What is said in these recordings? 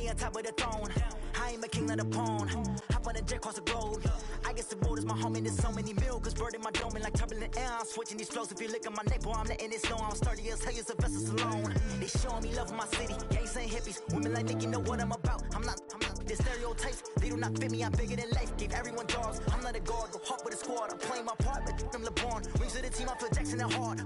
me on top of the throne. I ain't a king of the pawn. Hop on a jet across the globe. I guess the world is my home and there's so many milk. Bird in my dome and like turbulent air. I'm switching these flows. If you look at my neck, boy, I'm letting it snow. I'm sturdy as hell, as a vessel alone. They showing me love in my city. Gangs ain't hippies. Women like Nicki know what I'm about. I'm not the stereotypes. They do not fit me. I'm bigger than life. Give everyone jobs. I'm not a guard. Go hard with a squad. I'm playing my part. But them LeBron. Rings to the team. I feel Jackson and hard.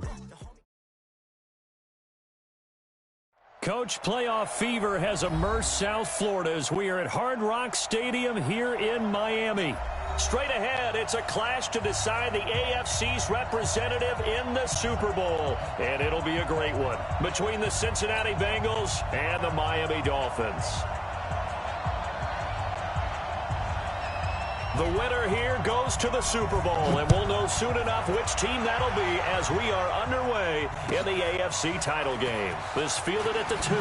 Coach, playoff fever has immersed South Florida as we are at Hard Rock Stadium here in Miami. Straight ahead, it's a clash to decide the AFC's representative in the Super Bowl. And it'll be a great one between the Cincinnati Bengals and the Miami Dolphins. The winner here goes to the Super Bowl, and we'll know soon enough which team that'll be as we are underway in the AFC title game. This fielded at the 2.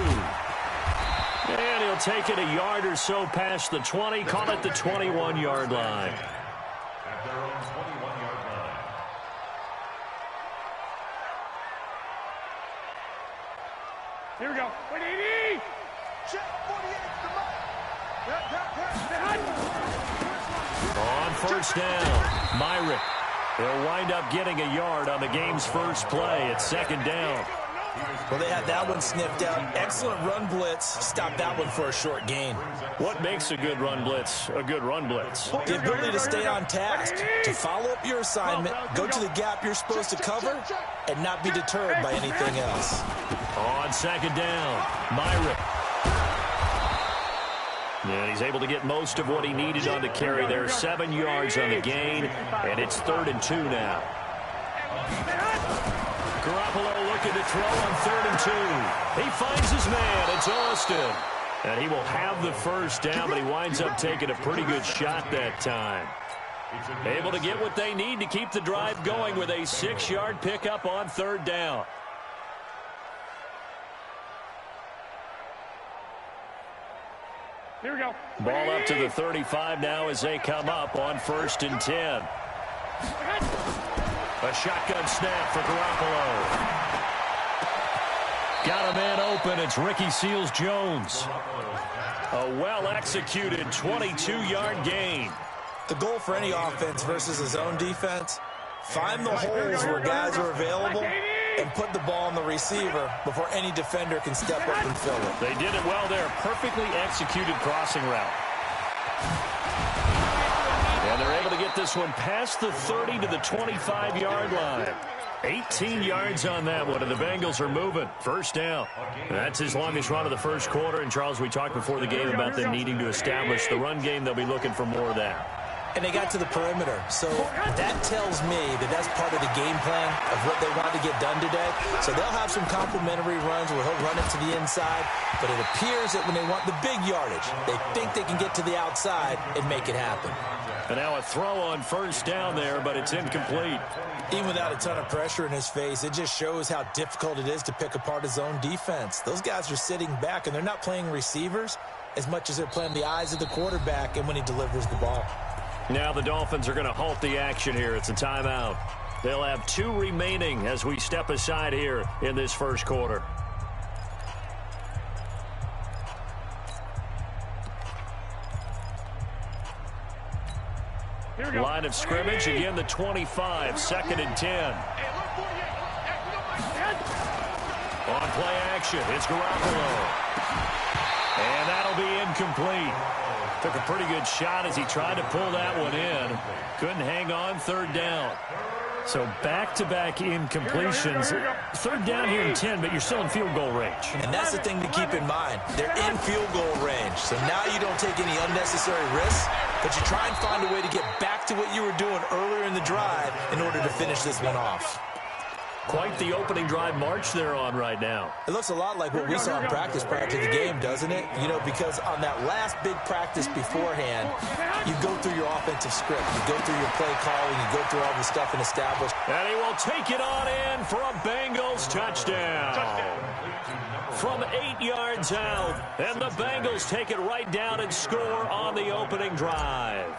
And he'll take it a yard or so past the 20, call it the 21-yard line. At their own 21-yard line. Here we go. 180! Check 48 to Mike. On first down, Myrick. They'll wind up getting a yard on the game's first play. It's second down. Well, they had that one sniffed out. Excellent run blitz. Stop that one for a short gain. What makes a good run blitz a good run blitz? The ability to stay on task, to follow up your assignment, go to the gap you're supposed to cover, and not be deterred by anything else. On second down, Myrick. And he's able to get most of what he needed on the carry there. 7 yards on the gain, and it's 3rd and 2 now. Garoppolo looking to throw on 3rd and 2. He finds his man. It's Austin. And he will have the first down, but he winds up taking a pretty good shot that time. Able to get what they need to keep the drive going with a 6-yard pickup on 3rd down. Here we go. Ball up to the 35 now as they come up on 1st and 10. A shotgun snap for Garoppolo. Got a man open. It's Ricky Seals-Jones. A well-executed 22-yard gain. The goal for any offense versus a zone defense, find the holes where guys are available and put the ball on the receiver before any defender can step up and fill it. They did it well there. Perfectly executed crossing route. And they're able to get this one past the 30 to the 25-yard line. 18 yards on that one, and the Bengals are moving. First down. That's his longest run of the first quarter. And, Charles, we talked before the game about them needing to establish the run game. They'll be looking for more of that. And they got to the perimeter. So that tells me that that's part of the game plan of what they want to get done today. So they'll have some complementary runs where he'll run it to the inside. But it appears that when they want the big yardage, they think they can get to the outside and make it happen. And now a throw on first down there, but it's incomplete. Even without a ton of pressure in his face, it just shows how difficult it is to pick apart his own defense. Those guys are sitting back, and they're not playing receivers as much as they're playing the eyes of the quarterback and when he delivers the ball. Now the Dolphins are going to halt the action here. It's a timeout. They'll have 2 remaining as we step aside here in this first quarter. Line of scrimmage, again the 25, 2nd and 10. On play action, it's Garoppolo. And that'll be incomplete. Took a pretty good shot as he tried to pull that one in. Couldn't hang on, 3rd down. So back-to-back incompletions. 3rd down here in 10, but you're still in field goal range. And that's the thing to keep in mind. They're in field goal range. So now you don't take any unnecessary risks, but you try and find a way to get back to what you were doing earlier in the drive in order to finish this one off. Quite the opening drive march they're on right now. It looks a lot like what we saw in practice prior to the game, doesn't it? You know, because on that last big practice beforehand, you go through your offensive script. You go through your play calling. You go through all the stuff and establish. And he will take it on in for a Bengals touchdown. From 8 yards out. And the Bengals take it right down and score on the opening drive.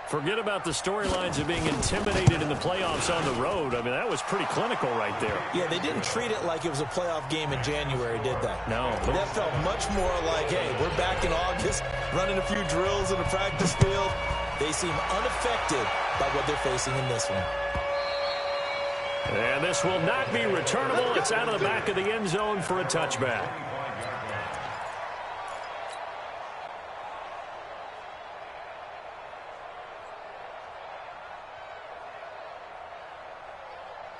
Forget about the storylines of being intimidated in the playoffs on the road. I mean, that was pretty clinical right there. Yeah, they didn't treat it like it was a playoff game in January, did they? No. That felt much more like, hey, we're back in August, running a few drills in the practice field. They seem unaffected by what they're facing in this one. And this will not be returnable. It's out of the back of the end zone for a touchback.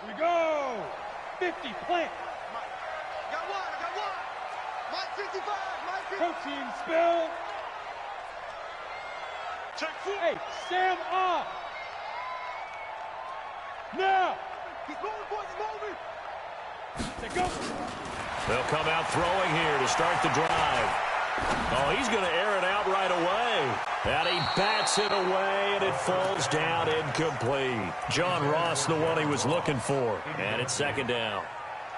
We go. 50 plant. Got one. Mike 55. Mike 55. Protein spill. Check 4. Hey, Sam off. Now. He's moving, boys. He's moving. They go. They'll come out throwing here to start the drive. Oh, he's going to air it out right away. And he bats it away, and it falls down incomplete. John Ross, the one he was looking for. And it's second down.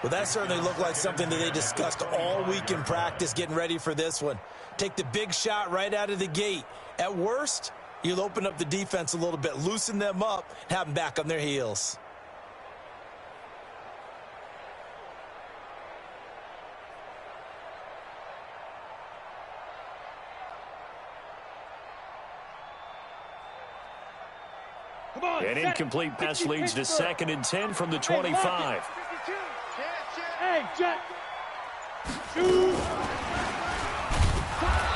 Well, that certainly looked like something that they discussed all week in practice, getting ready for this one. Take the big shot right out of the gate. At worst, you'll open up the defense a little bit, loosen them up, have them back on their heels. An incomplete pass leads to 2nd and 10 from the 25. Hey, Jack. Shoot.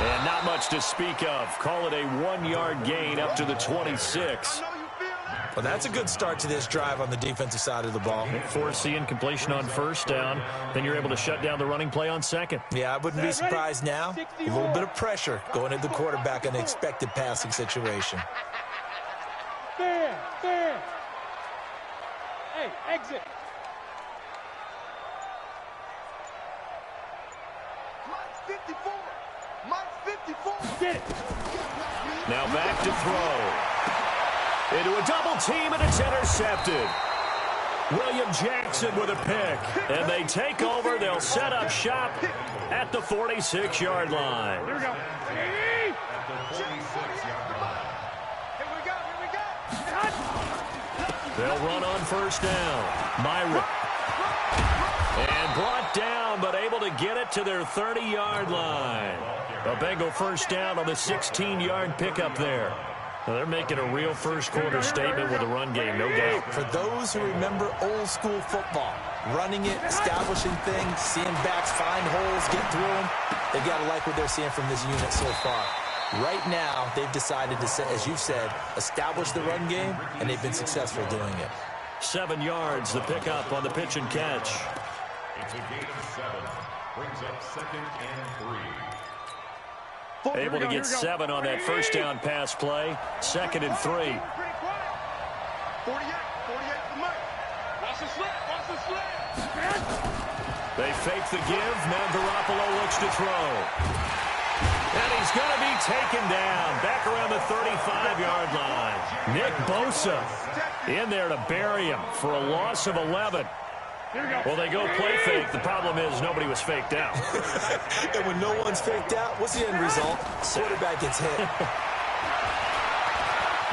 And not much to speak of. Call it a 1-yard gain up to the 26. Well, that's a good start to this drive on the defensive side of the ball. Force the incompletion on first down. Then you're able to shut down the running play on second. Yeah, I wouldn't be surprised now. A little bit of pressure going at the quarterback in an expected passing situation. Fair. Hey, exit. Mike 54. Mike 54. Get it. Now back to throw. Into a double team, and it's intercepted. William Jackson with a pick. And they take over. They'll set up shop at the 46-yard line. Here we go. At the 46-yard line. Here we go. They'll run on first down. Myrick. And brought down, but able to get it to their 30-yard line. A Bengal first down on the 16-yard pickup there. Now they're making a real first-quarter statement with the run game, no doubt. For those who remember old school football, running it, establishing things, seeing backs find holes, get through them, they've got to like what they're seeing from this unit so far. Right now, they've decided to, as you've said, establish the run game, and they've been successful doing it. 7 yards, the pickup on the pitch and catch. It's a gain of 7. Brings up 2nd and 3. Able to get 7 on that first down pass play. 2nd and 3. 48 for Mike. Watch the slip. They fake the give. Now Garoppolo looks to throw. And he's going to be taken down back around the 35-yard line. Nick Bosa in there to bury him for a loss of 11. Well, they go play fake. The problem is nobody was faked out. And when no one's faked out, what's the end result? Quarterback gets hit.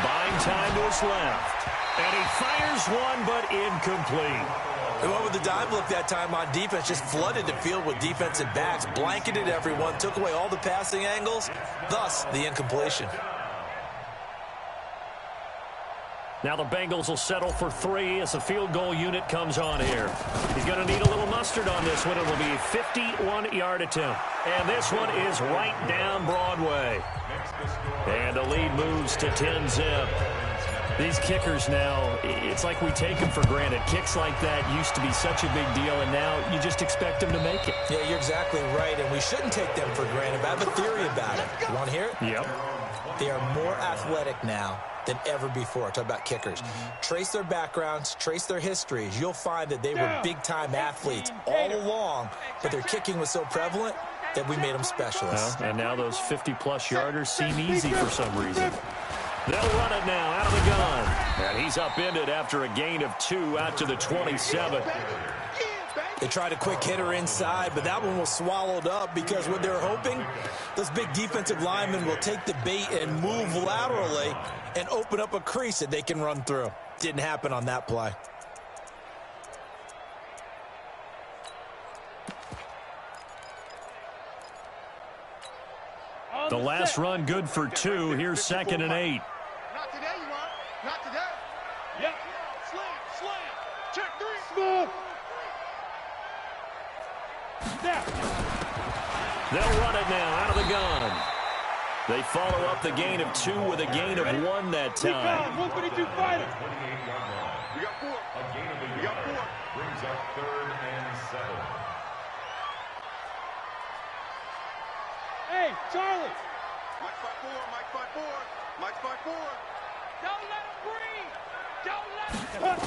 Buying time to his left. And he fires one, but incomplete. They went with the dime look that time on defense, just flooded the field with defensive backs, blanketed everyone, took away all the passing angles, thus the incompletion. Now the Bengals will settle for 3 as the field goal unit comes on here. He's going to need a little mustard on this one. It will be a 51-yard attempt. And this one is right down Broadway. And the lead moves to 10-zip. These kickers now, it's like we take them for granted. Kicks like that used to be such a big deal, and now you just expect them to make it. Yeah, you're exactly right, and we shouldn't take them for granted. But I have a theory about it. You want to hear it? Yep. They are more athletic now than ever before. Talk about kickers. Trace their backgrounds, trace their histories. You'll find that they were big-time athletes all along, but their kicking was so prevalent that we made them specialists. Well, and now those 50-plus yarders seem easy for some reason. They'll run it now out of the gun. And he's upended after a gain of 2 out to the 27. They tried a quick hitter inside, but that one was swallowed up because what they're hoping, those big defensive linemen will take the bait and move laterally and open up a crease that they can run through. Didn't happen on that play. The last run good for 2. Here's 2nd and 8. Not today, you want. Not today. Yep. Slam. Check 3. Smooth. Snap. They'll run it now out of the gun. They follow up the gain of 2 with a gain of 1 that time. 152 fighter. 28-yard line. We got 4. A gain of 8. We got 4. Brings up 3rd and 7. Hey, Charlie. Mike 5-4. Mike 5-4. Mike 5-4. Don't let him breathe. Don't let him.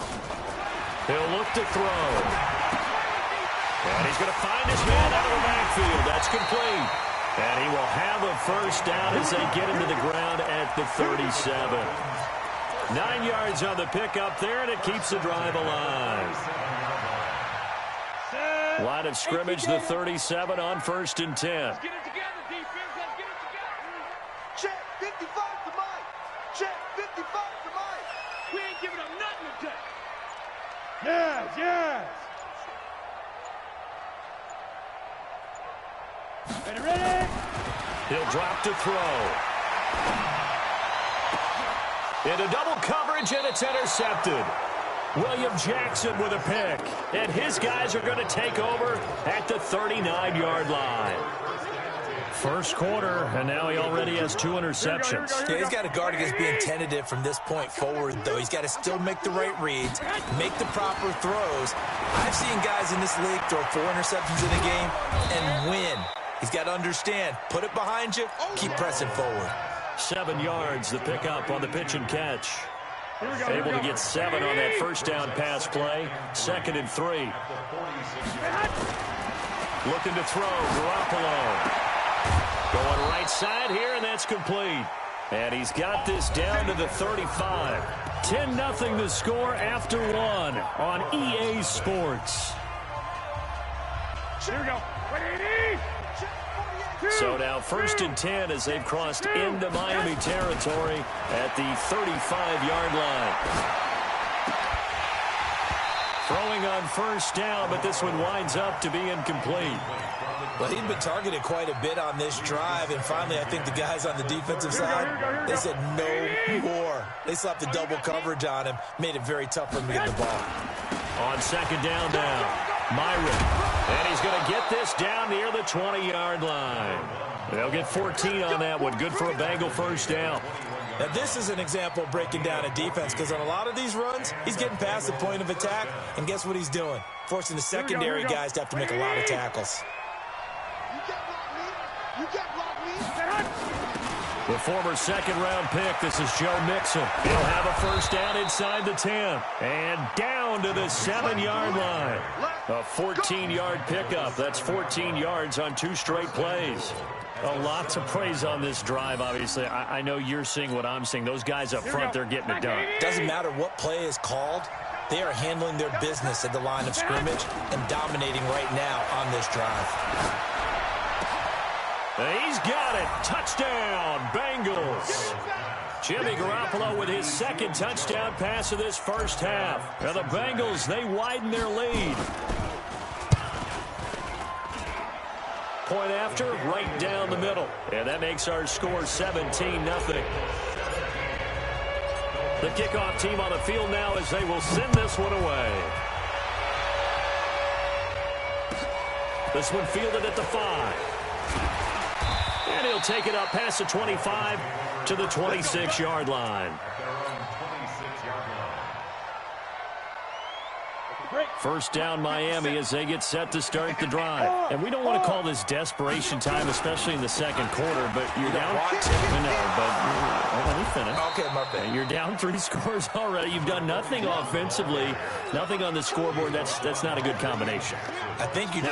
He'll look to throw. And he's going to find his man out of the backfield. That's complete. And he will have a first down as they get into the ground at the 37. 9 yards on the pickup there, and it keeps the drive alive. Line of scrimmage, the 37 on 1st and 10. Let's get it together, defense. Let's get it together. Check 55 to Mike. Check 55 to Mike. We ain't giving up nothing today. Yes. Ready? He'll drop to throw. Into double coverage, and it's intercepted. William Jackson with a pick. And his guys are going to take over at the 39-yard line. First quarter, and now he already has 2 interceptions. Yeah, he's got to guard against being tentative from this point forward, though. He's got to still make the right reads, make the proper throws. I've seen guys in this league throw 4 interceptions in a game and win. He's got to understand, put it behind you, keep pressing forward. 7 yards, the pickup on the pitch and catch. Able to get 7 on that first down pass play. 2nd and 3. Looking to throw, Garoppolo. Going right side here, and that's complete. And he's got this down to the 35. 10-0 the score after 1 on EA Sports. Here we go. 180. So now 1st and 10 as they've crossed into Miami territory at the 35-yard line. Throwing on first down, but this one winds up to be incomplete. Well, he'd been targeted quite a bit on this drive, and finally I think the guys on the defensive side, they said no more. They slapped the double coverage on him, made it very tough for him to get the ball. On 2nd down now, Myron. And he's going to get this down near the 20-yard line. They'll get 14 on that one. Good for a Bengal first down. Now, this is an example of breaking down a defense, because on a lot of these runs, he's getting past the point of attack, and guess what he's doing? Forcing the secondary guys to have to make a lot of tackles. You can't block me. The former 2nd-round pick, this is Joe Mixon. He'll have a first down inside the 10. And down to the 7-yard line. A 14-yard pickup. That's 14 yards on 2 straight plays. A lot to praise on this drive, obviously. I know you're seeing what I'm seeing. Those guys up front, they're getting it done. Doesn't matter what play is called. They are handling their business at the line of scrimmage and dominating right now on this drive. He's got it. Touchdown, Bengals. Jimmy Garoppolo with his 2nd touchdown pass of this first half. Now the Bengals, they widen their lead. Point after, right down the middle. And that makes our score 17-0. The kickoff team on the field now as they will send this one away. This one fielded at the 5. And he'll take it up past the 25 to the 26-yard line. First down Miami as they get set to start the drive. And we don't want to call this desperation time, especially in the 2nd quarter, but you're down. Let me finish. Okay, my bad. You're down 3 scores already. You've done nothing offensively, nothing on the scoreboard. That's not a good combination. I think you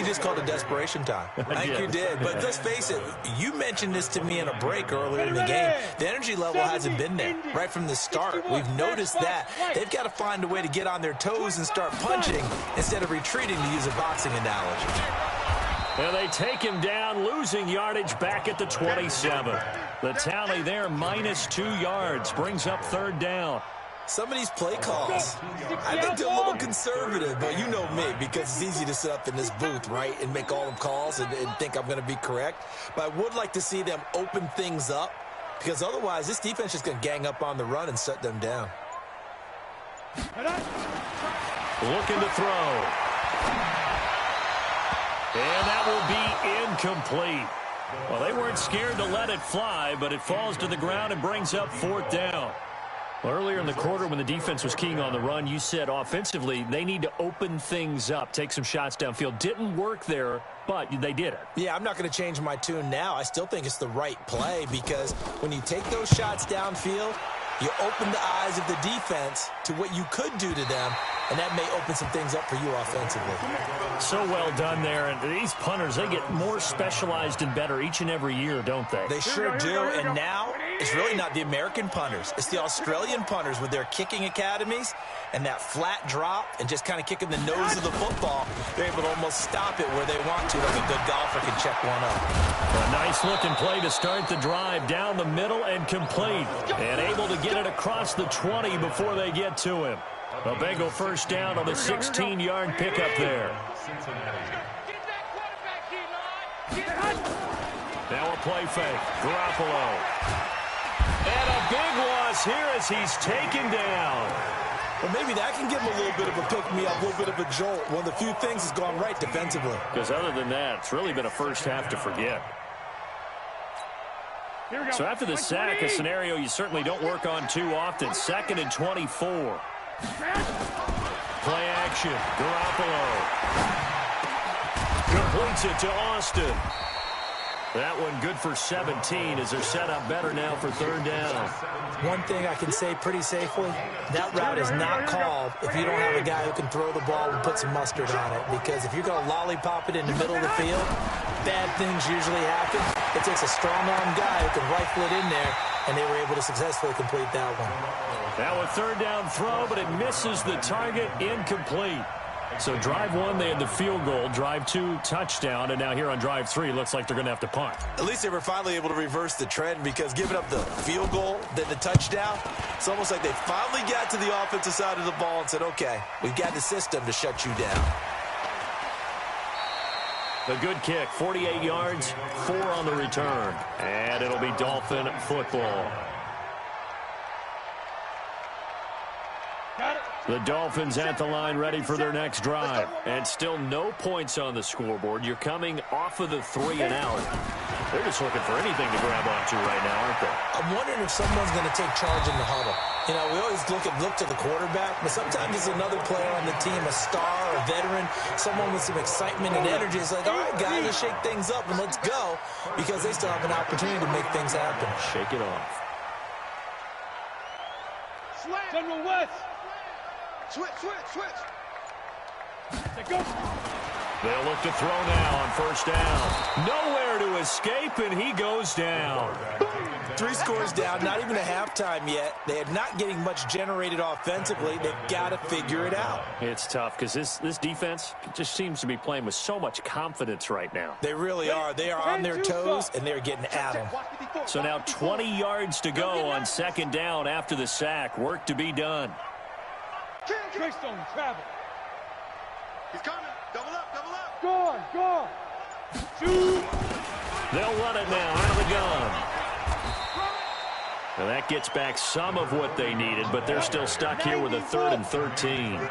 just called it desperation time. I think you did. But let's face it, you mentioned this to me in a break earlier in the game. The energy level hasn't been there right from the start. We've noticed that. They've got to find a way to get on their toes and start punching instead of retreating, to use a boxing analogy. And they take him down, losing yardage back at the 27. The tally there, -2 yards, brings up 3rd down. Some of these play calls, I think they're a little conservative, but you know me, because it's easy to sit up in this booth, right, and make all the calls and think I'm going to be correct. But I would like to see them open things up, because otherwise this defense is going to gang up on the run and shut them down. Looking to throw. And that will be incomplete. Well, they weren't scared to let it fly, but it falls to the ground and brings up 4th down. Well, earlier in the quarter when the defense was keying on the run, you said offensively they need to open things up, take some shots downfield. Didn't work there, but they did it. Yeah, I'm not going to change my tune now. I still think it's the right play, because when you take those shots downfield, you open the eyes of the defense to what you could do to them, and that may open some things up for you offensively. So well done there. And these punters, they get more specialized and better each and every year, don't they? They sure do. And now it's really not the American punters. It's the Australian punters with their kicking academies and that flat drop and just kind of kicking the nose of the football. They're able to almost stop it where they want to, like a good golfer can check one up. A nice-looking play to start the drive down the middle and complete. And able to get it across the 20 before they get to him. A Bengal 1st down on the 16-yard pickup there. Now a play fake. Garoppolo. And a big loss here as he's taken down. Well, maybe that can give him a little bit of a pick-me-up, a little bit of a jolt. One of the few things has gone right defensively. Because other than that, it's really been a first half to forget. So after the sack, a scenario you certainly don't work on too often. 2nd and 24. Play action. Garoppolo. Completes it to Austin. That one good for 17 as they're set up better now for 3rd down. One thing I can say pretty safely, that route is not called if you don't have a guy who can throw the ball and put some mustard on it. Because if you're going to lollipop it in the middle of the field, bad things usually happen. It takes a strong-arm guy who can rifle it in there, and they were able to successfully complete that one. Now a 3rd down throw, but it misses the target, incomplete. So drive 1, they had the field goal. Drive 2, touchdown. And now here on drive 3, looks like they're going to have to punt. At least they were finally able to reverse the trend, because giving up the field goal, then the touchdown, it's almost like they finally got to the offensive side of the ball and said, okay, we've got the system to shut you down. The good kick, 48 yards, 4 on the return. And it'll be Dolphin football. The Dolphins at the line, ready for their next drive. And still no points on the scoreboard. You're coming off of the 3 and out. They're just looking for anything to grab onto right now, aren't they? I'm wondering if someone's going to take charge in the huddle. You know, we always look to the quarterback, but sometimes it's another player on the team, a star, a veteran, someone with some excitement and energy. It's like, all right, guys, let's shake things up and let's go, because they still have an opportunity to make things happen. Shake it off. General West. Switch. Go. They'll look to throw now on 1st down. Nowhere to escape, and he goes down. 3 scores down, not even a halftime yet. They are not getting much generated offensively. They've got to figure it out. It's tough because this defense just seems to be playing with so much confidence right now. They really are. They are on their toes, and they're getting at them. So now 20 yards to go on 2nd down after the sack. Work to be done. Greystone travel. He's coming. Double up. Gone. Shoot. They'll run it now out of the gun. Now that gets back some of what they needed, but they're still stuck here with a 3rd and 13. Here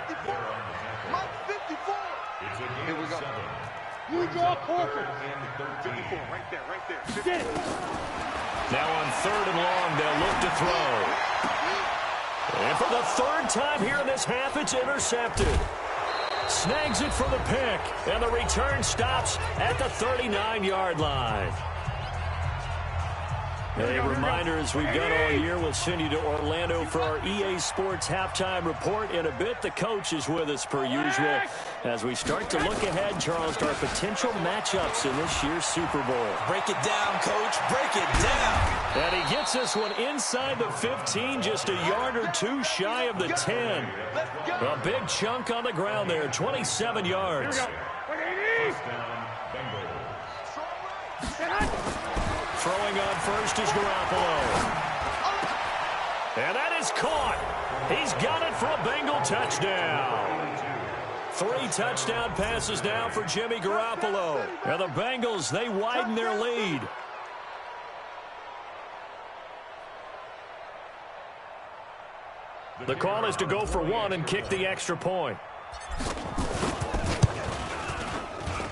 we go. You draw Corker. 54, right there. Get it. Now on 3rd and long, they'll look to throw. And for the 3rd time here in this half, it's intercepted. Snags it for the pick, and the return stops at the 39-yard line. A reminder, as we've done all year, we'll send you to Orlando for our EA Sports halftime report. In a bit, the coach is with us per usual as we start to look ahead, Charles, to our potential matchups in this year's Super Bowl. Break it down, Coach. Break it down. And he gets this one inside the 15, just a yard or two shy of the 10. A big chunk on the ground there, 27 yards. Throwing on first is Garoppolo. And that is caught. He's got it for a Bengal touchdown. 3 touchdown passes now for Jimmy Garoppolo. And the Bengals, they widen their lead. The call is to go for 1 and kick the extra point.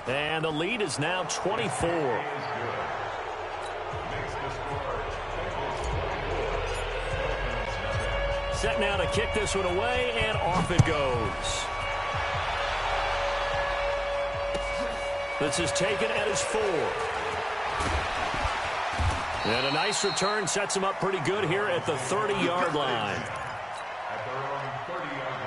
And the lead is now 24. Set now to kick this one away, and off it goes. This is taken at his 4. And a nice return sets him up pretty good here at the 30-yard line. At their own 30-yard line.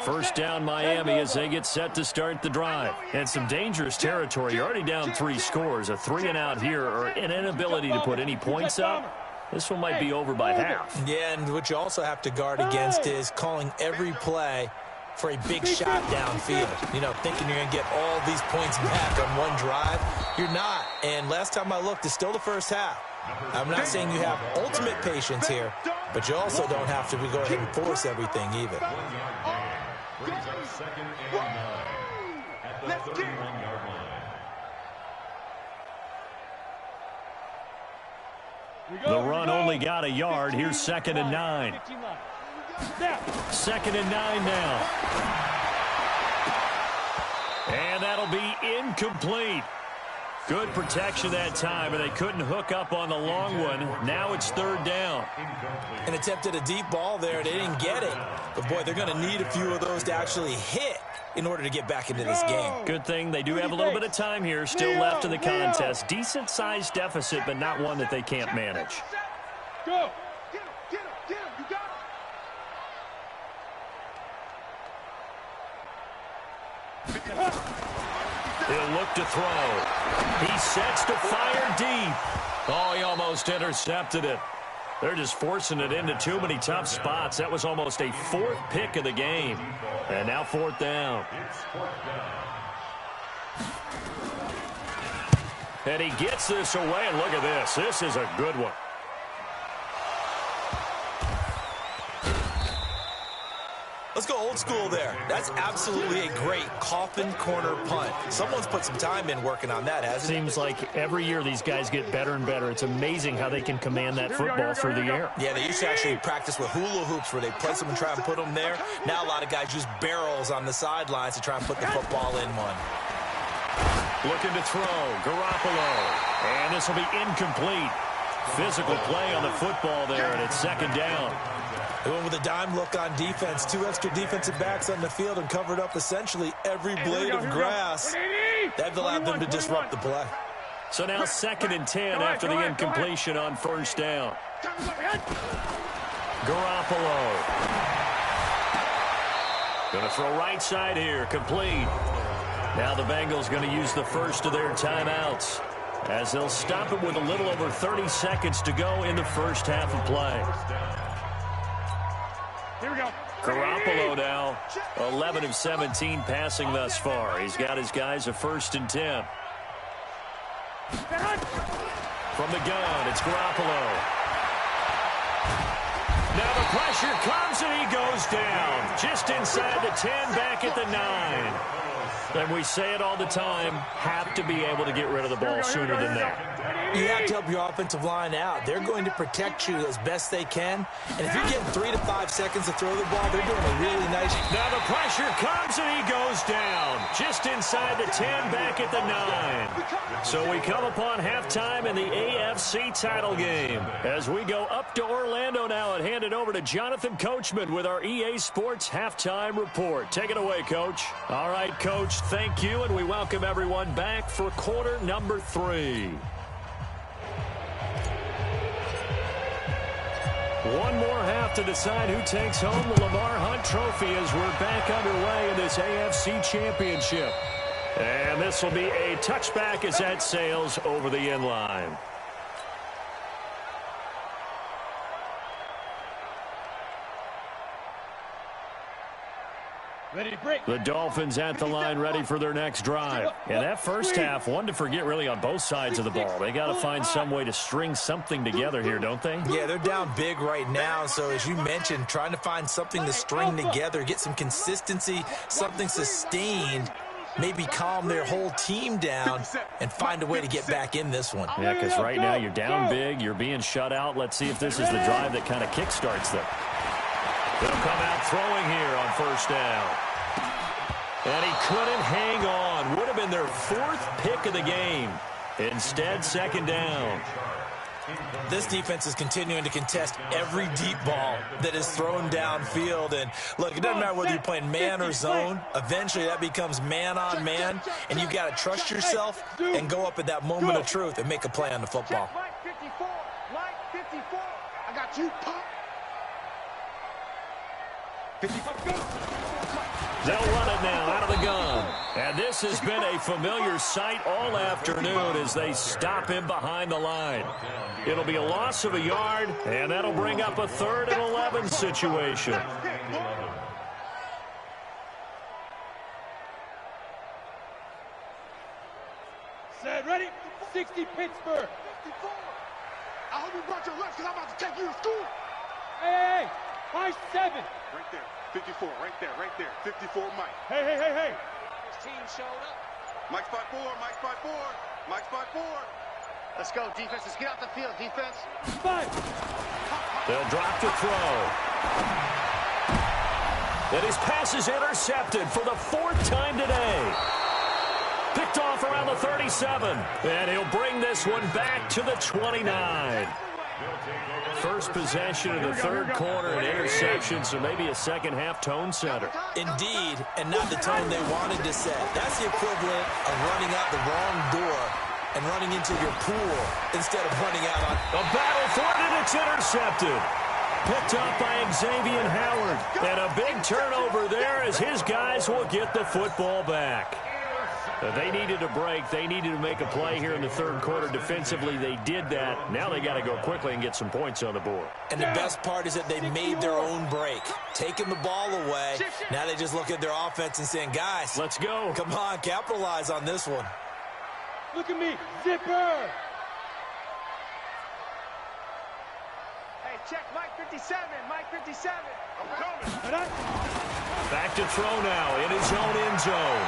First down Miami as they get set to start the drive. And some dangerous territory. You're already down 3 scores. A 3-and-out here, or an inability to put any points up. This one might be over by half. Yeah, and what you also have to guard against is calling every play for a big shot downfield. You know, thinking you're going to get all these points back on one drive. You're not. And last time I looked, it's still the first half. I'm not saying you have ultimate patience here, but you also don't have to go ahead and force everything either. 1 yard gain. Brings up 2nd and 9 at the 31-yard line. The run only got a yard. Here's 2nd and 9. 2nd and 9 now. And that'll be incomplete. Good protection that time, and they couldn't hook up on the long one. Now it's 3rd down. And attempted a deep ball there. They didn't get it. But, boy, they're going to need a few of those to actually hit in order to get back into this game. Good thing they do have a little bit of time here still left in the contest. Decent-sized deficit, but not one that they can't manage. Go. He'll look to throw. He sets to fire deep. Oh, he almost intercepted it. They're just forcing it into too many tough spots. That was almost a 4th pick of the game. And now 4th down. It's 4th down. And he gets this away, and look at this. This is a good one. Let's go old school there. That's absolutely a great coffin corner punt. Someone's put some time in working on that, hasn't it? Seems like every year these guys get better and better. It's amazing how they can command that football through the air. Yeah, they used to actually practice with hula hoops where they place them and try and put them there. Now a lot of guys use barrels on the sidelines to try and put the football in one. Looking to throw. Garoppolo. And this will be incomplete. Physical play on the football there, and it's 2nd down. They went with a dime look on defense. 2 extra defensive backs on the field and covered up essentially every blade of grass. That allowed them to disrupt the play. So now 2nd and 10 after the incompletion on 1st down. Garoppolo. Going to throw right side here. Complete. Now the Bengals going to use the first of their timeouts as they'll stop it with a little over 30 seconds to go in the first half of play. Here we go. Garoppolo now 11 of 17 passing thus far. He's got his guys a 1st and 10. From the gun, it's Garoppolo. Now the pressure comes and he goes down. Just inside the 10, back at the 9. And we say it all the time, have to be able to get rid of the ball sooner than that. You have to help your offensive line out. They're going to protect you as best they can. And if you're getting 3 to 5 seconds to throw the ball, they're doing a really nice job. Now the pressure comes and he goes down. Just inside the 10, back at the 9. So we come upon halftime in the AFC title game. As we go up to Orlando now and hand it over to Jonathan Coachman with our EA Sports Halftime Report. Take it away, Coach. All right, Coach, thank you, and we welcome everyone back for quarter number 3. One more half to decide who takes home the Lamar Hunt Trophy as we're back underway in this AFC Championship. And this will be a touchback as that sails over the end line. The Dolphins at the line ready for their next drive. And that first half, one to forget really on both sides of the ball. They got to find some way to string something together here, don't they? Yeah, they're down big right now. So as you mentioned, trying to find something to string together, get some consistency, something sustained, maybe calm their whole team down and find a way to get back in this one. Yeah, because right now you're down big, you're being shut out. Let's see if this is the drive that kind of kickstarts them. They'll come out throwing here on first down. And he couldn't hang on. Would have been their 4th pick of the game. Instead, second down. This defense is continuing to contest every deep ball that is thrown downfield. And look, it doesn't matter whether you're playing man or zone. Eventually, that becomes man on man. And you've got to trust yourself and go up at that moment of truth and make a play on the football. Mike 54. Mike 54. I got you, Pop. 54. They'll run it now out of the gun. And this has been a familiar sight all afternoon as they stop him behind the line. It'll be a loss of a yard, and that'll bring up a 3rd and 11 situation. Set, ready? 60 Pittsburgh. 54. I hope you brought your lunch because I'm about to take you to school. Hey, high 7. Right there. 54, right there. 54, Mike. Hey. His team showed up. Mike's by 4, Mike's by 4, Mike's by 4. Let's go, defense. Let's get out the field, defense. 5. They'll drop to throw. And his pass is intercepted for the 4th time today. Picked off around the 37. And he'll bring this one back to the 29. First possession of the 3rd quarter, an interception, so maybe a second-half tone setter. Indeed, and not the tone they wanted to set. That's the equivalent of running out the wrong door and running into your pool instead of running out on... A battle for it, and it's intercepted. Picked up by Xavier Howard. And a big turnover there as his guys will get the football back. They needed a break. They needed to make a play here in the 3rd quarter. Defensively, they did that. Now they got to go quickly and get some points on the board. And the best part is that they made their own break, taking the ball away. Now they just look at their offense and saying, guys, let's go. Come on, capitalize on this one. Look at me, zipper. Hey, check Mike 57. Mike 57. I'm coming. Back to throw now in his own end zone.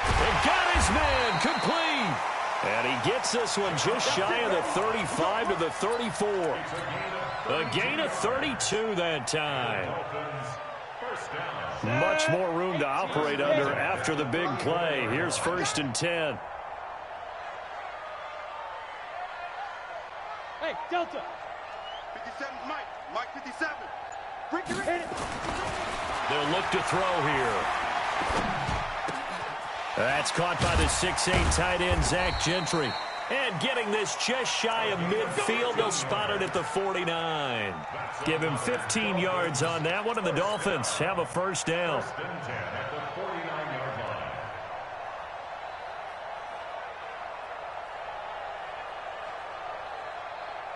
And got his man complete. And he gets this one just shy of the 35 to the 34. A gain of 32 that time. Much more room to operate under after the big play. Here's 1st and 10. Hey, Delta. 57 Mike. Mike 57. Hit it. They'll look to throw here. That's caught by the 6'8" tight end, Zach Gentry. And getting this just shy of midfield, they'll spot it at the 49. Give him 15 yards on that one, and the Dolphins have a first down.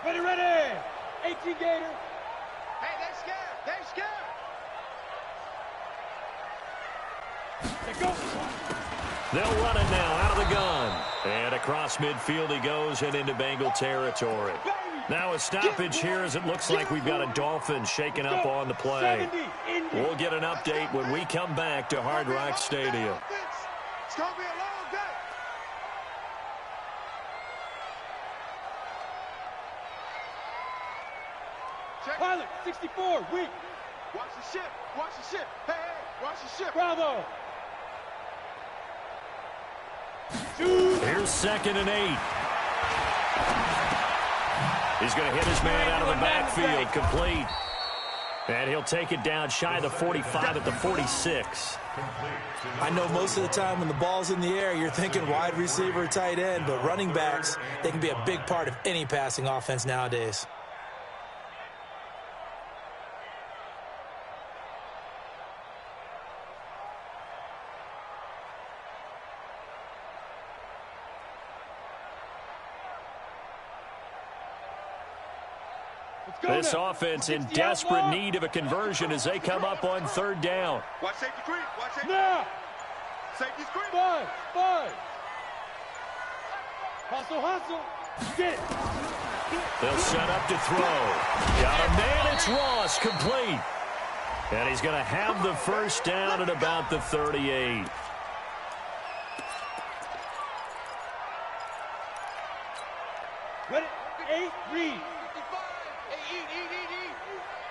Ready. 18 Gator. Hey, they're scared. They go. They'll run it now out of the gun. And across midfield he goes and into Bengal territory. Now a stoppage here as it looks like we've got a Dolphin shaking up on the play. We'll get an update when we come back to Hard Rock Stadium. It's going to be a long day. 64, weak. Watch the ship. Watch the ship. Hey, hey, watch the ship. Bravo. Here's 2nd and 8. He's going to hit his man out of the backfield, complete. And he'll take it down shy of the 45 at the 46. I know most of the time when the ball's in the air, you're thinking wide receiver, tight end, but running backs, they can be a big part of any passing offense nowadays. This offense in desperate need of a conversion as they come up on 3rd down. Watch safety creep. Watch safety. Now. Safety creep. 5. Hustle. Get it. They'll set up to throw. Got a man, it's Ross, complete. And he's going to have the 1st down at about the 38. Ready? 8, read.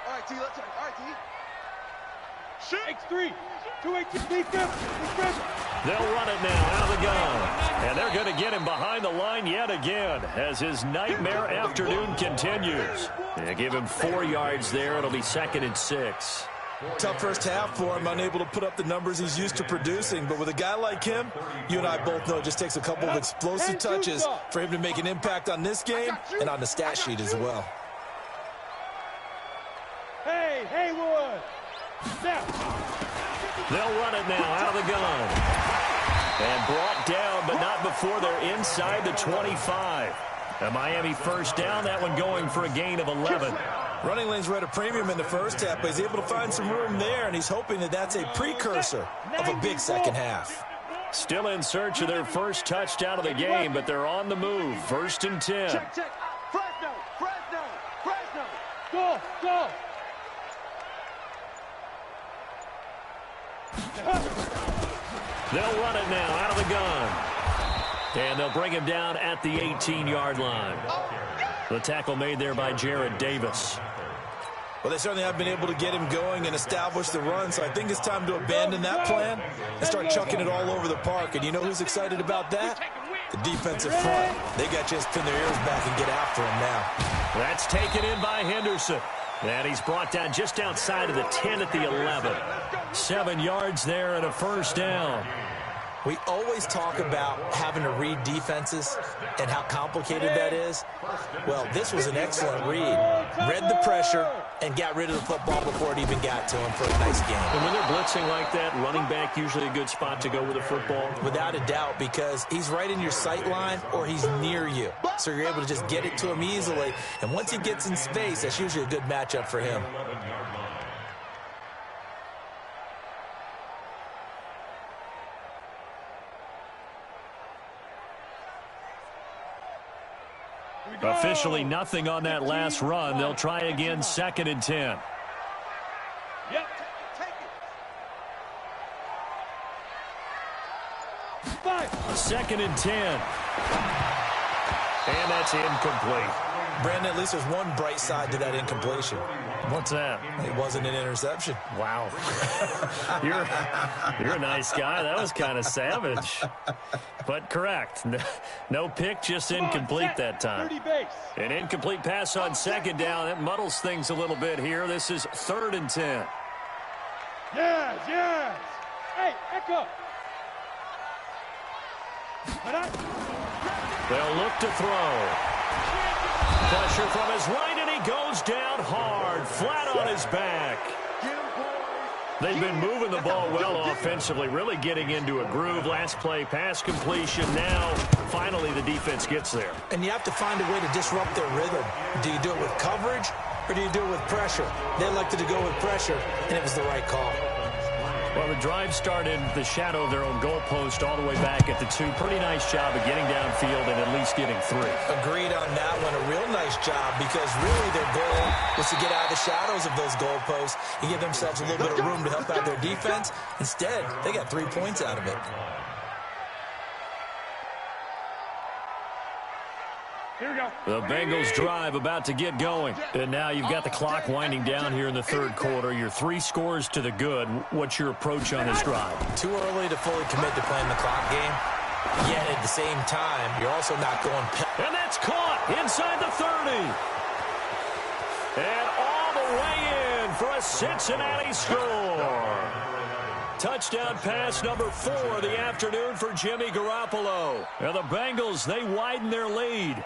All right, T, let's go. All right, T. X3. 2-8, defense. They'll run it now out of the gun. And they're going to get him behind the line yet again as his nightmare afternoon continues. They give him 4 yards there. It'll be 2nd and 6. Tough first half for him, unable to put up the numbers he's used to producing. But with a guy like him, you and I both know it just takes a couple of explosive touches for him to make an impact on this game and on the stat sheet as well. Hey, Haywood. Now. They'll run it now out of the gun. And brought down, but not before they're inside the 25. A Miami 1st down, that one going for a gain of 11. Running lanes were at a premium in the first half, but he's able to find some room there, and he's hoping that that's a precursor of a big second half. Still in search of their 1st touchdown of the game, but they're on the move. 1st and 10. Check. Fresno. Go. They'll run it now out of the gun. And they'll bring him down at the 18-yard line. The tackle made there by Jared Davis. Well, they certainly have been able to get him going and establish the run, so I think it's time to abandon that plan and start chucking it all over the park. And you know who's excited about that? The defensive front. They got to just pin their ears back and get after him now. That's taken in by Henderson. And he's brought down just outside of the 10 at the 11. 7 yards there and a 1st down. We always talk about having to read defenses and how complicated that is. Well, this was an excellent read. Read the pressure and got rid of the football before it even got to him for a nice game. And when they're blitzing like that, running back usually a good spot to go with the football. Without a doubt, because he's right in your sight line or he's near you. So you're able to just get it to him easily. And once he gets in space, that's usually a good matchup for him. Officially nothing on that last run. They'll try again, 2nd and 10. Yep. Take it. 2nd and 10. And that's incomplete. Brandon, at least there's one bright side to that incompletion. What's that? It wasn't an interception. Wow. You're a nice guy. That was kind of savage. But correct. No pick, just incomplete that time. An incomplete pass on 2nd down. That muddles things a little bit here. This is 3rd and 10. Yes. Hey, Echo. They'll look to throw. Pressure from his right, and he goes down hard, flat on his back. They've been moving the ball well offensively, really getting into a groove. Last play, pass completion. Now, finally, the defense gets there. And you have to find a way to disrupt their rhythm. Do you do it with coverage, or do you do it with pressure? They elected to go with pressure, and it was the right call. Well, the drive started the shadow of their own goalpost all the way back at the 2. Pretty nice job of getting downfield and at least getting 3. Agreed on that one. A real nice job because really their goal was to get out of the shadows of those goalposts and give themselves a little bit of room to help out their defense. Instead, they got 3 points out of it. Here we go. The Bengals drive about to get going. And now you've got the clock winding down here in the third quarter. You're 3 scores to the good. What's your approach on this drive? Too early to fully commit to playing the clock game. Yet at the same time, you're also not going... And that's caught inside the 30. And all the way in for a Cincinnati score. Touchdown pass number 4 of the afternoon for Jimmy Garoppolo. And the Bengals, they widen their lead.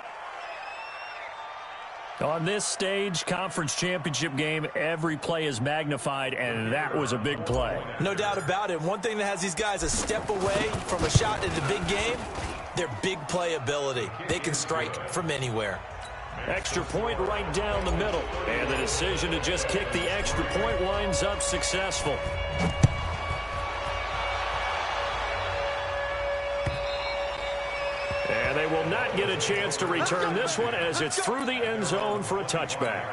On this stage, conference championship game, every play is magnified, and that was a big play. No doubt about it. One thing that has these guys a step away from a shot in the big game, their big play ability. They can strike from anywhere. Extra point right down the middle. And the decision to just kick the extra point winds up successful. And they will not get a chance to return this one as it's through the end zone for a touchback.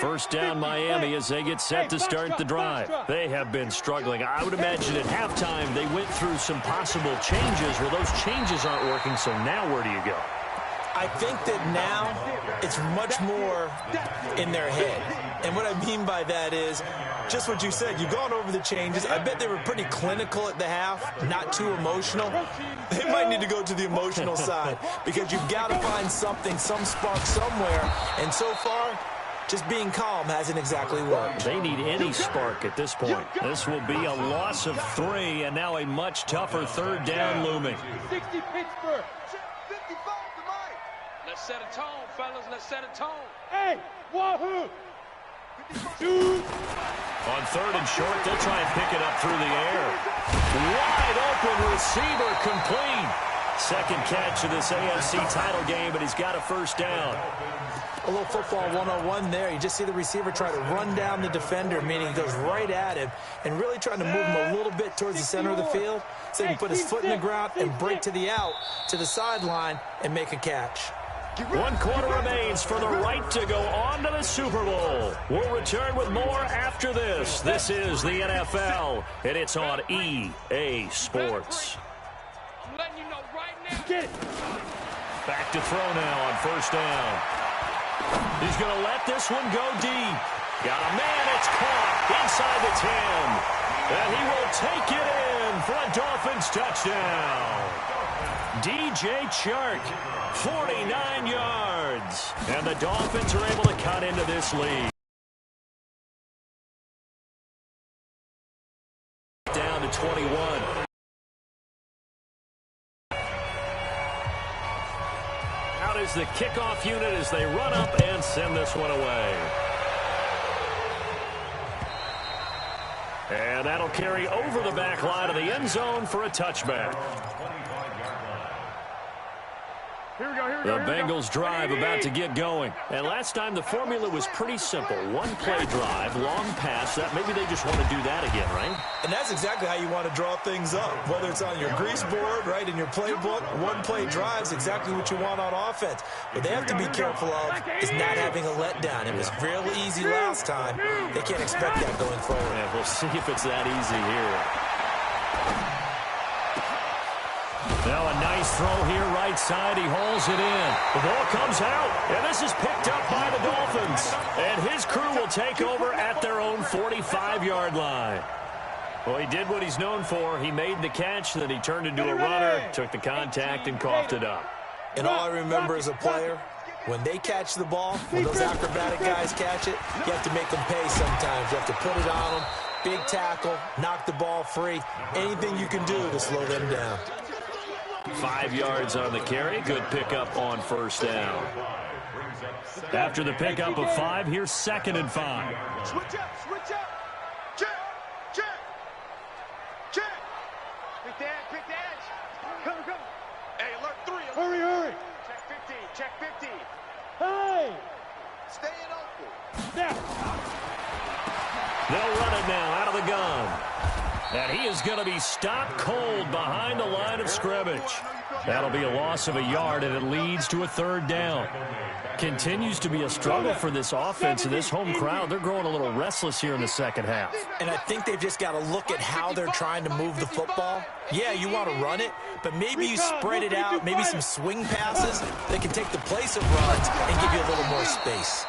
First down Miami as they get set to start the drive. They have been struggling. I would imagine at halftime they went through some possible changes. Well, those changes aren't working, so now where do you go? I think that now it's much more in their head. And what I mean by that is just what you said. You've gone over the changes. I bet they were pretty clinical at the half, not too emotional. They might need to go to the emotional side because you've got to find something, some spark somewhere. And so far, just being calm hasn't exactly worked. They need any spark at this point. This will be a loss of 3 and now a much tougher third down looming. 60 Pittsburgh. 55 to mine. Let's set a tone, fellas. Let's set a tone. Hey, wahoo! Dude. On third and short, they'll try and pick it up through the air. Wide open receiver complete. Second catch of this AFC title game, but he's got a first down. A little football 101 there. You just see the receiver try to run down the defender, meaning he goes right at him and really trying to move him a little bit towards the center of the field so he can put his foot in the ground and break to the out, to the sideline, and make a catch. 1 quarter remains for the right to go on to the Super Bowl. We'll return with more after this. This is the NFL, and it's on EA Sports. I'm letting you know right now. Get it. Back to throw now on first down. He's going to let this one go deep. Got a man, it's caught inside the 10. And he will take it in for a Dolphins touchdown. DJ Chark, 49 yards. And the Dolphins are able to cut into this lead. Down to 21. Out is the kickoff unit as they run up and send this one away. And that'll carry over the back line of the end zone for a touchback. The Bengals drive about to get going. And last time the formula was pretty simple. 1 play drive, long pass. That maybe they just want to do that again, right? And that's exactly how you want to draw things up. Whether it's on your grease board, right, in your playbook, 1 play drive is exactly what you want on offense. What they have to be careful of is not having a letdown. It was real easy last time. They can't expect that going forward. Yeah, we'll see if it's that easy here. Now a nice throw here right side. He hauls it in. The ball comes out, and this is picked up by the Dolphins. And his crew will take over at their own 45-yard line. Well, he did what he's known for. He made the catch, then he turned into a runner, took the contact, and coughed it up. And all I remember as a player, when they catch the ball, when those acrobatic guys catch it, you have to make them pay sometimes. You have to put it on them, big tackle, knock the ball free, anything you can do to slow them down. 5 yards on the carry. Good pickup on first down. After the pickup of 5, here's 2nd and 5. Switch up, switch up. Check, check, check. Pick the edge, pick the edge. Come, come. Hey, alert 3. Hurry, hurry. Check 50. Hey. Staying open. Now. They'll run it now out of the gun. And he is going to be stopped cold behind the line of scrimmage. That'll be a loss of a yard, and it leads to a third down. Continues to be a struggle for this offense and this home crowd. They're growing a little restless here in the second half. And I think they've just got to look at how they're trying to move the football. Yeah, you want to run it, but maybe you spread it out, maybe some swing passes that can take the place of runs and give you a little more space.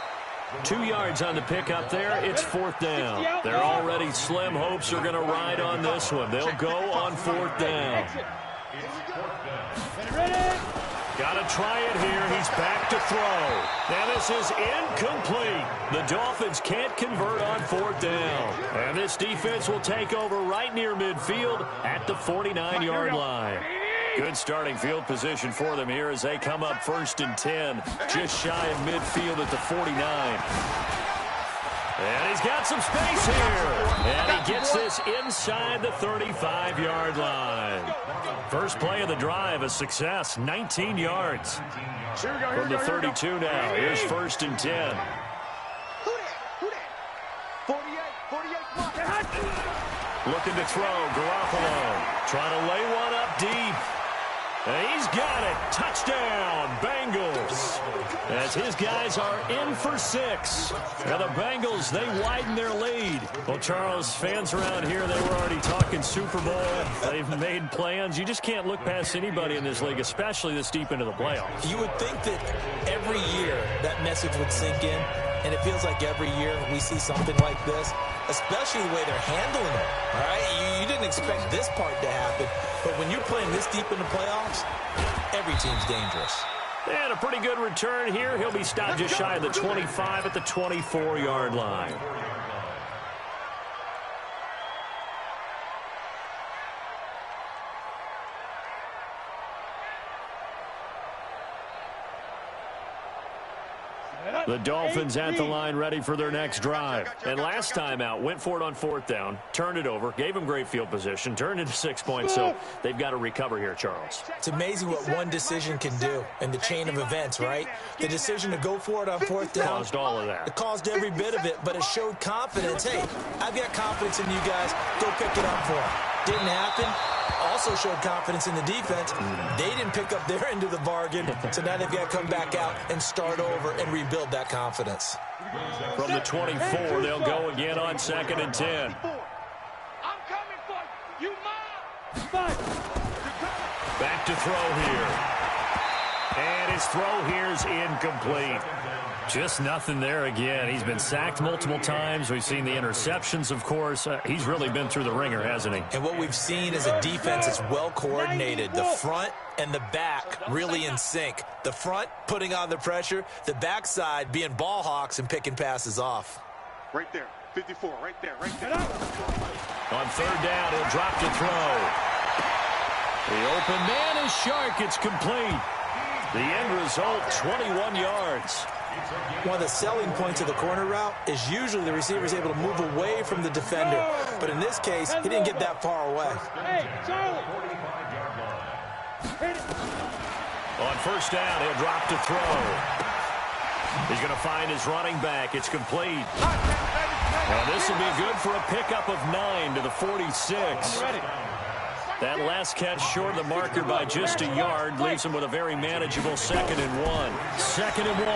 2 yards on the pickup there. It's fourth down. They're already slim hopes are going to ride on this one. They'll go on fourth down. Got to try it here. He's back to throw. Now this is incomplete. The Dolphins can't convert on fourth down. And this defense will take over right near midfield at the 49-yard line. Good starting field position for them here as they come up 1st and 10, just shy of midfield at the 49. And he's got some space here. And he gets this inside the 35-yard line. First play of the drive, a success, 19 yards. From the 32 now, here's 1st and 10. 48. Looking to throw, Garoppolo. Trying to lay one up deep. And he's got it. Touchdown, Bengals. As his guys are in for 6. Now the Bengals, they widen their lead. Well, Charles, fans around here, they were already talking Super Bowl. They've made plans. You just can't look past anybody in this league, especially this deep into the playoffs. You would think that every year that message would sink in, and it feels like every year we see something like this, especially the way they're handling it. All right, you didn't expect this part to happen, but when you're playing this deep in the playoffs, every team's dangerous. And a pretty good return here. He'll be stopped just shy of the 25 at the 24-yard line. The Dolphins at the line ready for their next drive. And last time out, went for it on fourth down, turned it over, gave them great field position, turned into 6 points, so they've got to recover here, Charles. It's amazing what one decision can do in the chain of events, right? The decision to go for it on fourth down. Caused all of that. It caused every bit of it, but it showed confidence. Hey, I've got confidence in you guys. Go pick it up for them. Didn't happen. Also showed confidence in the defense. They didn't pick up their end of the bargain, so now they've got to come back out and start over and rebuild that confidence. From the 24, they'll go again on 2nd and 10. I'm coming for you. You mine. Back to throw here. And his throw here's incomplete. Just nothing there again. He's been sacked multiple times. We've seen the interceptions, of course. He's really been through the ringer, hasn't he? And what we've seen is a defense that's well coordinated. The front and the back really in sync. The front putting on the pressure. The backside being ball hawks and picking passes off. Right there. 54. Right there. On third down, he'll drop to throw. The open man is Shark. It's complete. The end result, 21 yards. One of the selling points of the corner route is usually the receiver is able to move away from the defender. But in this case, he didn't get that far away. Hey, Charlie. On first down, he'll drop to throw. He's going to find his running back. It's complete. Now this will be good for a pickup of 9 to the 46. That last catch short of the marker by just a yard leaves him with a very manageable 2nd and 1. 2nd and 1.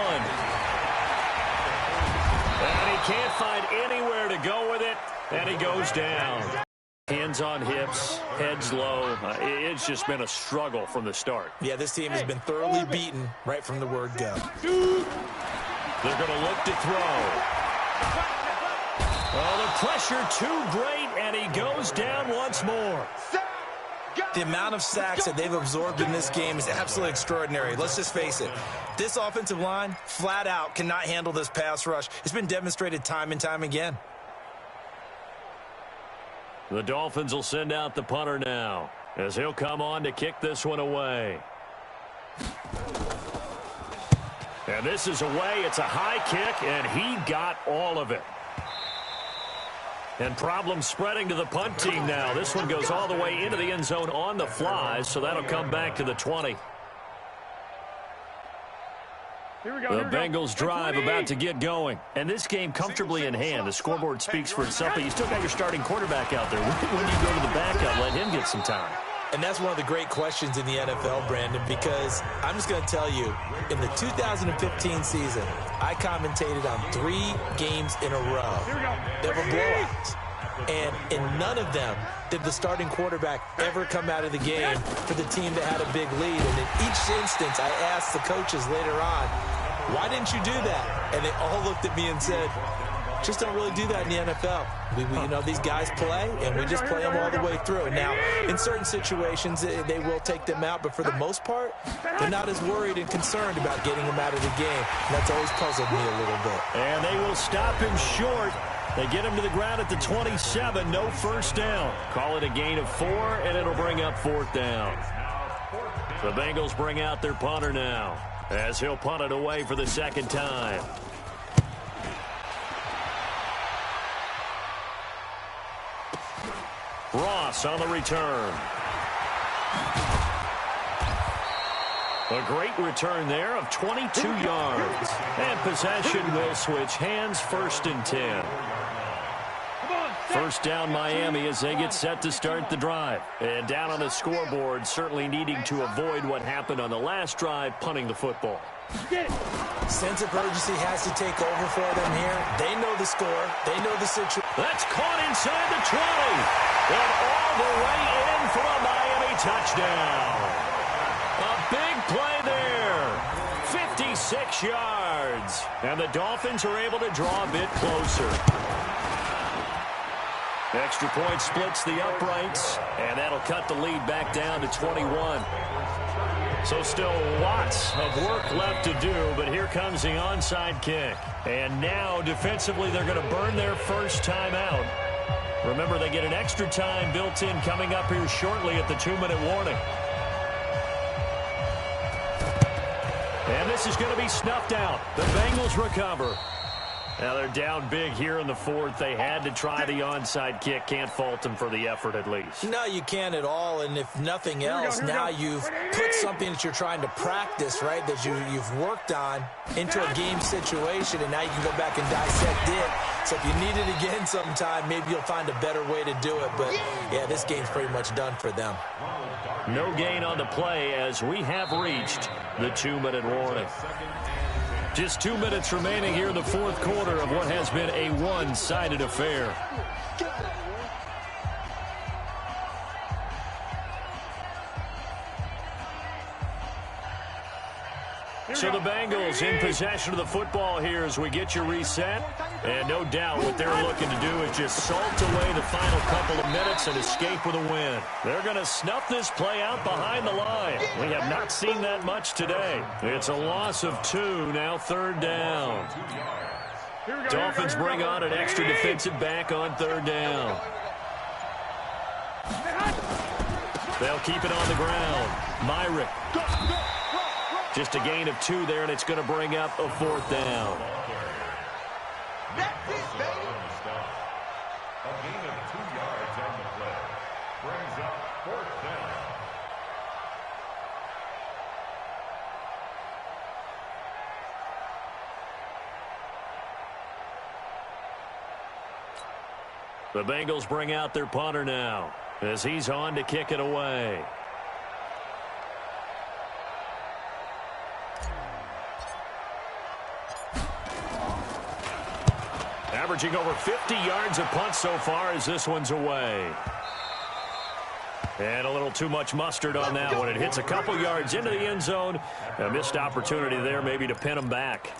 And he can't find anywhere to go with it, and he goes down. Hands on hips, heads low. It's just been a struggle from the start. Yeah, this team has been thoroughly beaten right from the word go. They're going to look to throw. Oh, the pressure too great, and he goes down once more. The amount of sacks that they've absorbed in this game is absolutely extraordinary. Let's just face it. This offensive line, flat out, cannot handle this pass rush. It's been demonstrated time and time again. The Dolphins will send out the punter now as he'll come on to kick this one away. And this is away. It's a high kick, and he got all of it. And problems spreading to the punt team now. This one goes all the way into the end zone on the fly, so that'll come back to the 20. The Bengals drive about to get going. And this game comfortably in hand. The scoreboard speaks for itself, but you still got your starting quarterback out there. When you go to the backup, let him get some time. And that's one of the great questions in the NFL, Brandon, because I'm just going to tell you, in the 2015 season, I commentated on 3 games in a row. They were blowouts. And in none of them did the starting quarterback ever come out of the game for the team that had a big lead. And in each instance, I asked the coaches later on, why didn't you do that? And they all looked at me and said, just don't really do that in the NFL. You know, these guys play, and we just play them all the way through. Now, in certain situations, they will take them out, but for the most part, they're not as worried and concerned about getting them out of the game. And that's always puzzled me a little bit. And they will stop him short. They get him to the ground at the 27, no first down. Call it a gain of 4, and it'll bring up 4th down. The Bengals bring out their punter now, as he'll punt it away for the 2nd time. Ross on the return. A great return there of 22 yards. And possession will switch hands, 1st and 10. First down Miami as they get set to start the drive. And down on the scoreboard, certainly needing to avoid what happened on the last drive, punting the football. Sense of urgency has to take over for them here. They know the score. They know the situation. That's caught inside the 20. And all the way in for a Miami touchdown. A big play there. 56 yards. And the Dolphins are able to draw a bit closer. Extra point splits the uprights, and that'll cut the lead back down to 21. So still lots of work left to do, but here comes the onside kick. And now defensively they're going to burn their first time out. Remember, they get an extra time built in coming up here shortly at the 2-minute warning. And this is going to be snuffed out. The Bengals recover. Now they're down big here in the 4th. They had to try the onside kick. Can't fault them for the effort at least. No, you can't at all. And if nothing else, now you've put something that you're trying to practice, right, that you've worked on into a game situation, and now you can go back and dissect it. So if you need it again sometime, maybe you'll find a better way to do it. But, yeah, this game's pretty much done for them. No gain on the play as we have reached the 2-minute warning. Just 2 minutes remaining here in the 4th quarter of what has been a one-sided affair. So the Bengals in possession of the football here as we get you reset. And no doubt what they're looking to do is just salt away the final couple of minutes and escape with a win. They're going to snuff this play out behind the line. We have not seen that much today. It's a loss of 2, now 3rd down. Dolphins bring on an extra defensive back on 3rd down. They'll keep it on the ground. Myrick. Just a gain of 2 there, and it's going to bring up a 4th down. That's it, baby. A gain of 2 yards on the play. Brings up 4th down. The Bengals bring out their punter now as he's on to kick it away. Averaging over 50 yards a punt so far as this one's away. And a little too much mustard on that one. It hits a couple yards into the end zone. A missed opportunity there maybe to pin them back.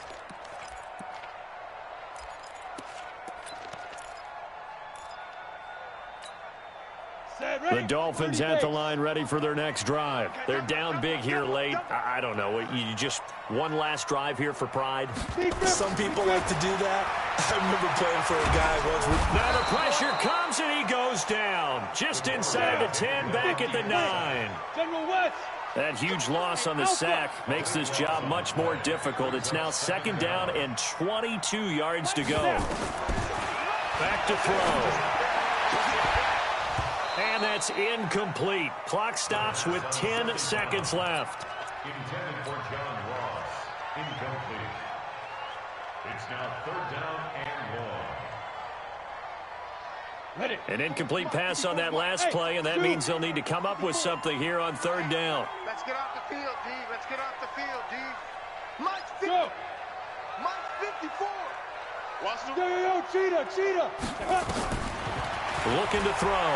The Dolphins at the line ready for their next drive. They're down big here late. I don't know. You just one last drive here for pride? Some people like to do that. I remember playing for a guy once. Now the pressure comes and he goes down. Just inside the 10, back at the 9. That huge loss on the sack makes this job much more difficult. It's now 2nd down and 22 yards to go. Back to throw. And that's incomplete. Clock stops with 10 seconds left. Intended for John Ross. Incomplete. It's now 3rd down and 1. An incomplete pass on that last play, and that means they'll need to come up with something here on third down. Let's get off the field, D. Let's get off the field, D. Mike's 50. Go. Mike's 54. Watch the... Yo, cheetah. Looking to throw.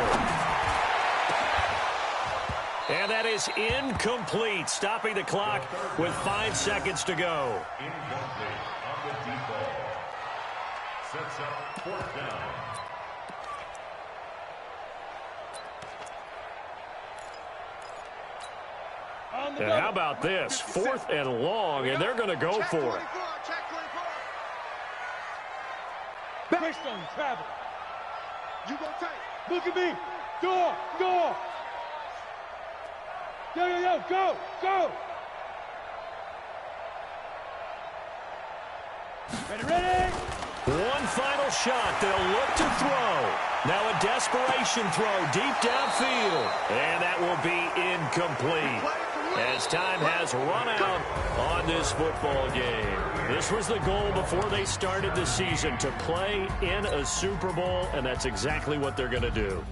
And that is incomplete, stopping the clock with 5 seconds to go. Incomplete on the deep ball. Sets up fourth down. And how about this? 4th and long, and they're going to go for it. Check 24. Based on travel. You go tight. Look at me. Go. Yo, go. Ready. One final shot. They'll look to throw. Now a desperation throw deep downfield. And that will be incomplete, as time has run out on this football game. This was the goal before they started the season, to play in a Super Bowl, and that's exactly what they're going to do.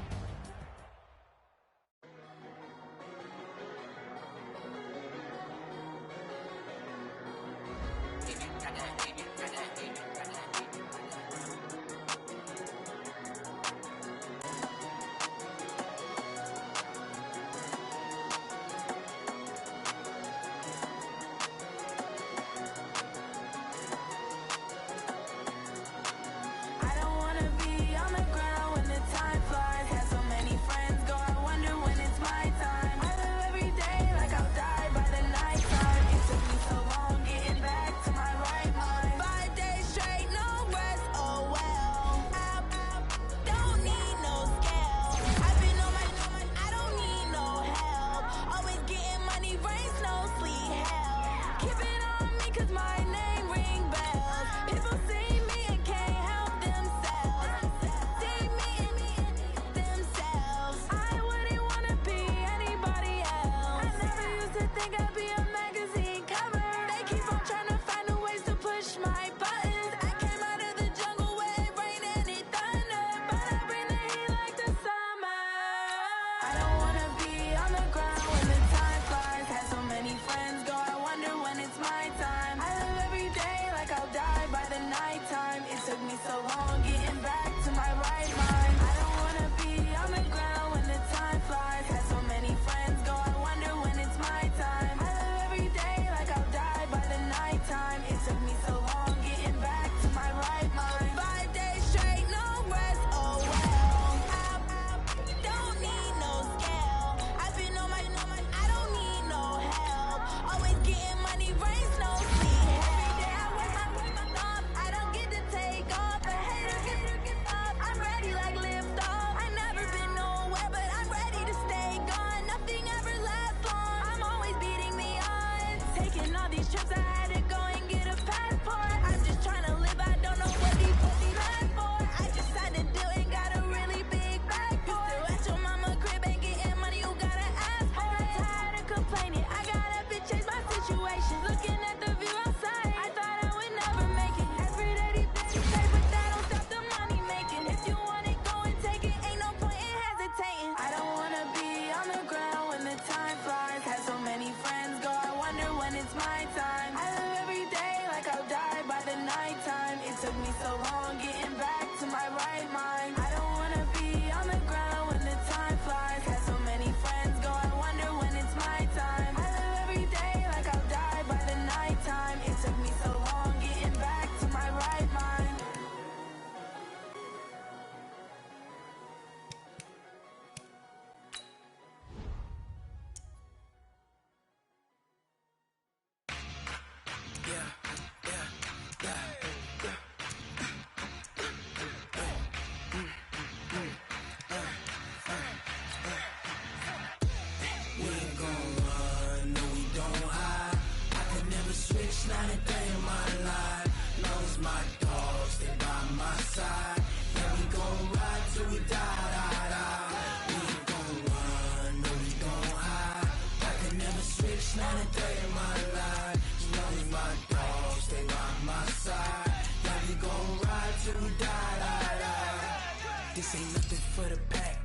This ain't nothing for the pack.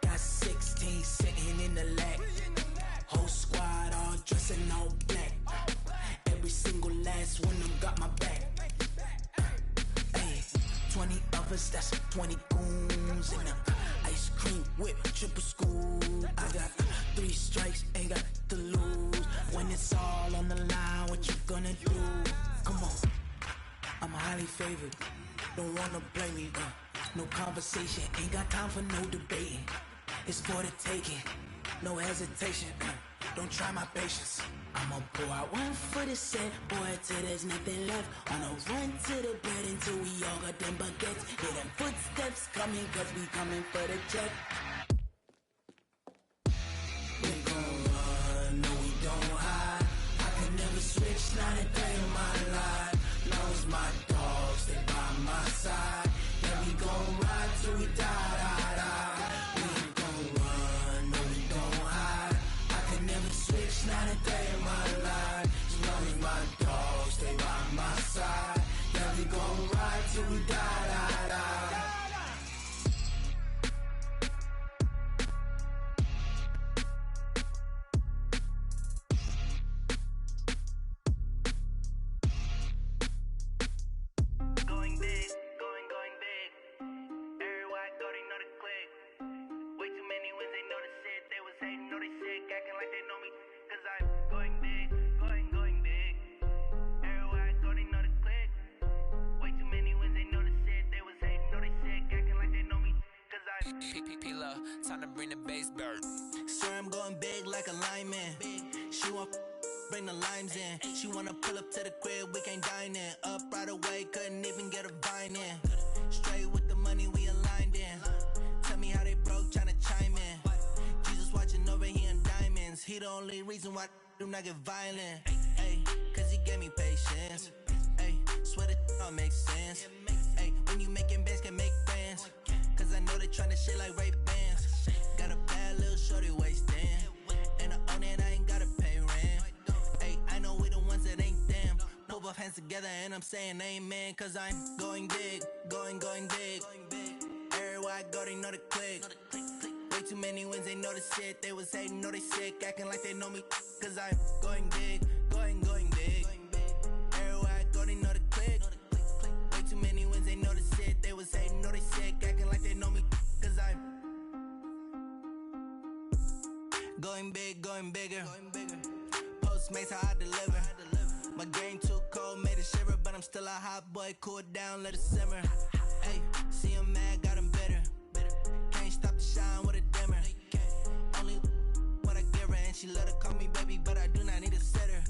Got 16 sitting in the lap. Whole squad all dressing all black. Every single last one of them got my back. Hey, 20 of us, that's 20 goons in the ice cream whip, triple scoop. I got 3 strikes, ain't got to lose. When it's all on the line, what you gonna do? Come on, I'm highly favored. Don't wanna blame me. No conversation, ain't got time for no debating. It's for the taking, no hesitation. Don't try my patience. I'ma pour out one for the set, boy, till there's nothing left. On a run to the bed until we all got them baguettes. Hear them footsteps coming, cause we coming for the check. We gon' run, no we don't hide. I can never switch, not a day in my life. Long as my dogs stay by my side. Yeah, we gon' ride till we die, die, die. We ain't gon' run, no we don't hide. I can never switch, not a day in my life. As long as my dogs stay by my side. Yeah, we gon' ride till we die, die, die. Going big, going big. Everywhere I go, they know the click. Way too many wins, they know the shit. They was hating, know they sick, acting like they know me. Cause I'm going big, going big. Everywhere I go, they know the click. Way too many wins, they know the shit. They was hating, know they sick, acting like they know me. Cause I'm P-P-P-Love, time to bring the bass bird. Swear I'm going big like a lineman. She want bring the limes in. She wanna pull up to the crib, we can't dine in. Up right away, couldn't even get a vine in. Straight with the money we aligned in. Tell me how they broke, tryna chime in. Jesus watching over here in diamonds. He the only reason why do not get violent. Ay, cause he gave me patience. Ay, swear that all makes sense. Ay, when you making bands, can make friends. Cause I know they tryna shit like Ray Bans. Got a bad little shorty wasting. And I own it, I ain't gotta pay rent. Ay, I know we the ones that ain't them. Pull both hands together and I'm saying amen. Cause I'm going big, going big. Everywhere I go, they know the click. Way too many wins, they know the shit. They was hating, know they sick, acting like they know me. Cause I'm going big, going big. Everywhere I go, they know the click. Way too many wins, they know the shit. They was hating, know they sick, acting like they know me. Cause I'm going big, going bigger. Postmates how I deliver. My game too cold, made it shiver, but I'm still a hot boy. Cool it down, let it simmer. Hey, see him mad, got him bitter. Can't stop the shine with a dimmer. Only what I give her, and she let her call me baby, but I do not need a sitter.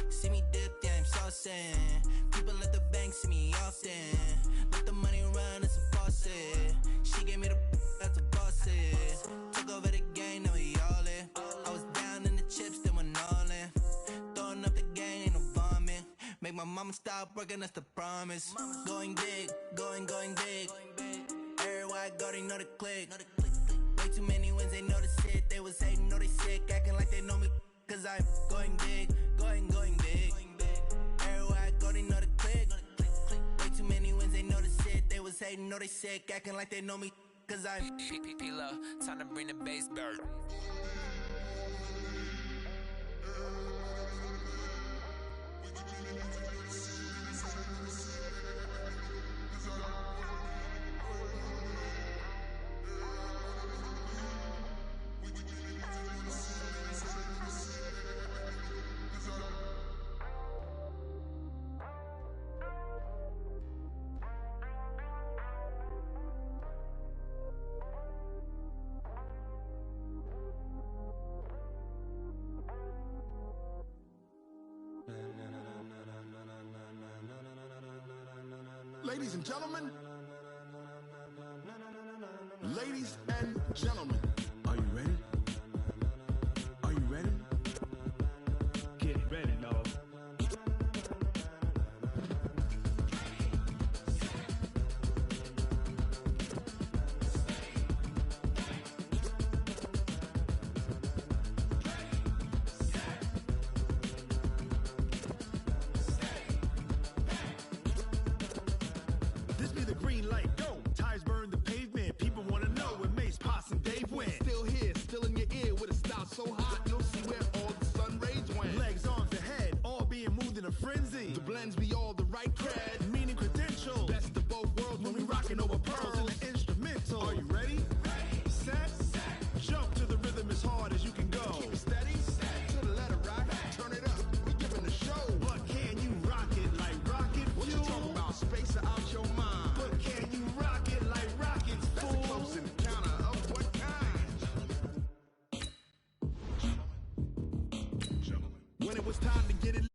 See me dip, yeah, I'm saucing. People at the bank see me often. Let the money run, it's a faucet. She gave me the that's a faucet. Took over the game, now we all in. I was down in the chips, then went all in. Throwing up the game, ain't no vomit. Make my mama stop working, that's the promise. Going big, going big. Everywhere I go, they know the click. Way too many wins, they know the shit. They was hating, know they sick, acting like they know me. Cause I'm going big, going big. Everywhere I go, they know the click. Way too many wins, they know the shit. They was hating, know they sick, acting like they know me. Cause I'm P-P-P-Love, time to bring the bass bird. Ladies and gentlemen, ladies and gentlemen, are you ready? Are you ready? Get ready, dog. This be the green light, go! Ties burn, the When it was time to get it